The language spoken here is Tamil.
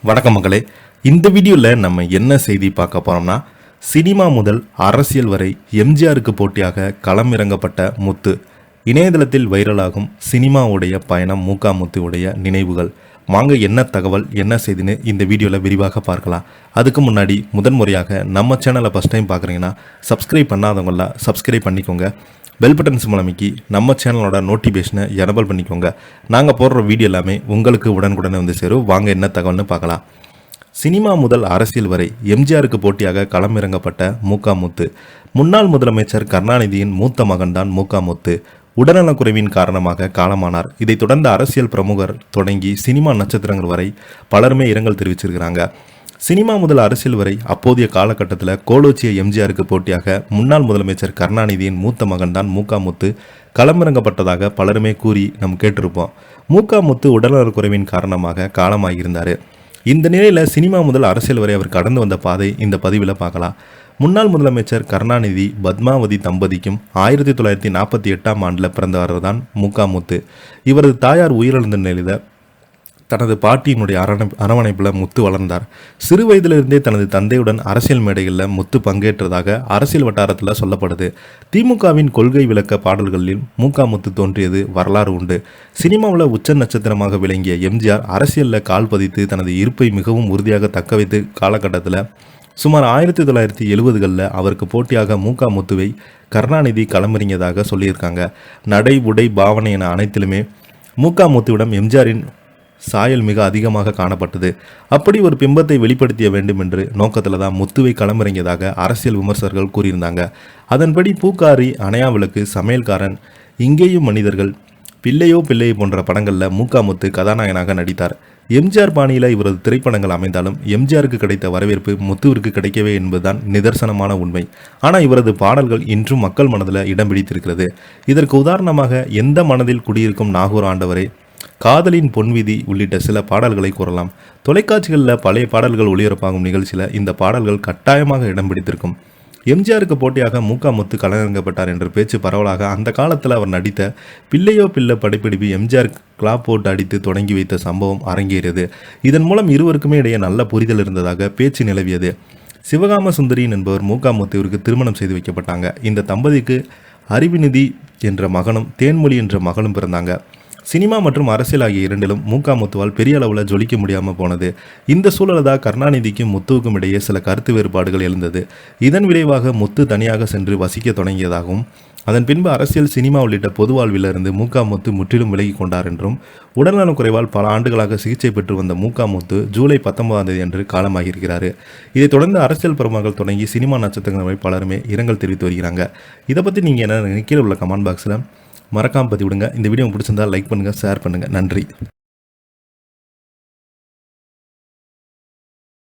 வணக்கம் மக்களே, இந்த வீடியோவில் நம்ம என்ன செய்தி பார்க்க போகிறோம்னா, சினிமா முதல் அரசியல் வரை எம்ஜிஆருக்கு போட்டியாக களமிறங்கப்பட்ட முத்து. இணையதளத்தில் வைரலாகும் சினிமாவுடைய பயணம் முத்துவுடைய நினைவுகள். வாங்க என்ன தகவல் என்ன செய்தின்னு இந்த வீடியோவில் விரிவாக பார்க்கலாம். அதுக்கு முன்னாடி முதன்முறையாக நம்ம சேனலை ஃபஸ்ட் டைம் பார்க்குறீங்கன்னா சப்ஸ்கிரைப் பண்ணாதவங்களாம் சப்ஸ்கிரைப் பண்ணிக்கோங்க. பெல் பட்டன்ஸ் மூலமிக்கி நம்ம சேனலோட நோட்டிஃபிகேஷனை எனபிள் பண்ணிக்கோங்க. நாங்கள் போடுற வீடியோ எல்லாமே உங்களுக்கு உடனுக்குடனே வந்து சேரும். வாங்க என்ன தகவல்னு பார்க்கலாம். சினிமா முதல் அரசியல் வரை எம்ஜிஆருக்கு போட்டியாக களமிறங்கப்பட்ட முத்து. முன்னாள் முதலமைச்சர் கருணாநிதியின் மூத்த மகன்தான் முத்து. உடல்நலக்குறைவின் காரணமாக காலமானார். இதைத் தொடர்ந்து அரசியல் பிரமுகர் தொடங்கி சினிமா நட்சத்திரங்கள் வரை பலருமே இரங்கல் தெரிவிச்சிருக்கிறாங்க. சினிமா முதல் அரசியல் வரை அப்போதைய காலகட்டத்தில் கோலோச்சிய எம்ஜிஆருக்கு போட்டியாக முன்னாள் முதலமைச்சர் கருணாநிதியின் மூத்த மகன் தான் முத்து களமிறங்கப்பட்டதாக பலருமே கூறி நாம் கேட்டிருப்போம். முத்து உடல்நலக்குறைவின் காரணமாக காலமாகியிருந்தார். இந்த நிலையில் சினிமா முதல் அரசியல் வரை அவர் கடந்து வந்த பாதை இந்த பதிவில் பார்க்கலாம். முன்னாள் முதலமைச்சர் கருணாநிதி பத்மாவதி தம்பதிக்கும் 1948ஆம் ஆண்டில் பிறந்தவர் தான் முத்து. இவரது தாயார் உயிரிழந்த நிலையில் தனது பாட்டியினுடைய அரவணைப்பில் முத்து வளர்ந்தார். சிறு வயதிலிருந்தே தனது தந்தையுடன் அரசியல் மேடைகளில் முத்து பங்கேற்றதாக அரசியல் வட்டாரத்தில் சொல்லப்படுது. திமுகவின் கொள்கை விளக்க பாடல்களில் முத்து தோன்றியது வரலாறு உண்டு. சினிமாவில் உச்ச நட்சத்திரமாக விளங்கிய எம்ஜிஆர் அரசியலில் கால் பதித்து தனது இருப்பை மிகவும் உறுதியாக தக்க வைத்து காலகட்டத்தில் சுமார் 1970களில் அவருக்கு போட்டியாக முத்துவை கருணாநிதி களமிறங்கியதாக சொல்லியிருக்காங்க. நடை உடை பாவனை என அனைத்திலுமே முத்துவிடம் எம்ஜிஆரின் சாயல் மிக அதிகமாக காணப்பட்டது. அப்படி ஒரு பிம்பத்தை வெளிப்படுத்திய வேண்டும் என்று நோக்கத்தில் தான் முத்துவை களமிறங்கியதாக அரசியல் விமர்சகர்கள் கூறியிருந்தாங்க. அதன்படி பூக்காரி, அணையா விளக்கு, சமையல்காரன், இங்கேயும் மனிதர்கள், பிள்ளையோ பிள்ளையை போன்ற படங்களில் முத்து கதாநாயகனாக நடித்தார். எம்ஜிஆர் பாணியில் இவரது திரைப்படங்கள் அமைந்தாலும் எம்ஜிஆருக்கு கிடைத்த வரவேற்பு முத்துவிற்கு கிடைக்கவே என்பதுதான் நிதர்சனமான உண்மை. ஆனால் இவரது பாடல்கள் இன்றும் மக்கள் மனதில் இடம் பிடித்திருக்கிறது. இதற்கு உதாரணமாக எந்த மனதில் குடியிருக்கும் நாகூர் ஆண்டவரே, காதலின் பொன்விதி உள்ளிட்ட சில பாடல்களை கூறலாம். தொலைக்காட்சிகளில் பழைய பாடல்கள் ஒளிபரப்பாகும் நிகழ்ச்சியில் இந்த பாடல்கள் கட்டாயமாக இடம் பிடித்திருக்கும். எம்ஜிஆருக்கு போட்டியாக முத்து களமிறங்கப்பட்டார் என்ற பேச்சு பரவலாக அந்த காலத்தில் அவர் நடித்த பிள்ளையோ பிள்ளை படைப்பிடிப்பு எம்ஜிஆர் கிளாப் போட்டு அடித்து தொடங்கி வைத்த சம்பவம் அரங்கேறியது. இதன் மூலம் இருவருக்குமே இடையே நல்ல புரிதல் இருந்ததாக பேச்சு நிலவியது. சிவகாம சுந்தரின் என்பவர் முத்துவிற்கு திருமணம் செய்து வைக்கப்பட்டாங்க. இந்த தம்பதிக்கு அறிவுநிதி என்ற மகனும் தேன்மொழி என்ற மகளும் பிறந்தாங்க. சினிமா மற்றும் அரசியல் ஆகிய இரண்டிலும் முத்துவால் பெரிய அளவில் ஜொலிக்க முடியாமல் போனது. இந்த சூழலில் தான் கருணாநிதிக்கும் முத்துவுக்கும் இடையே சில கருத்து வேறுபாடுகள் எழுந்தது. இதன் விளைவாக முத்து தனியாக சென்று வசிக்க தொடங்கியதாகவும் அதன் பின்பு அரசியல், சினிமா உள்ளிட்ட பொது வாழ்விலிருந்து முத்து முற்றிலும் விலகி கொண்டார் என்றும் உடல்நலம் குறைவால் பல ஆண்டுகளாக சிகிச்சை பெற்று வந்த முத்து ஜூலை 19 அன்று காலமாகியிருக்கிறார். இதைத் தொடர்ந்து அரசியல் பிரமுகர்கள் தொடங்கி சினிமா நட்சத்திரங்கள் பலருமே இரங்கல் தெரிவித்து வருகிறாங்க. இதை பற்றி நீங்கள் என்ன கீழே உள்ள கமெண்ட் பாக்ஸில் மறக்காமல் பதிவிடுங்க. இந்த வீடியோ பிடிச்சிருந்தால் லைக் பண்ணுங்கள், ஷேர் பண்ணுங்கள். நன்றி.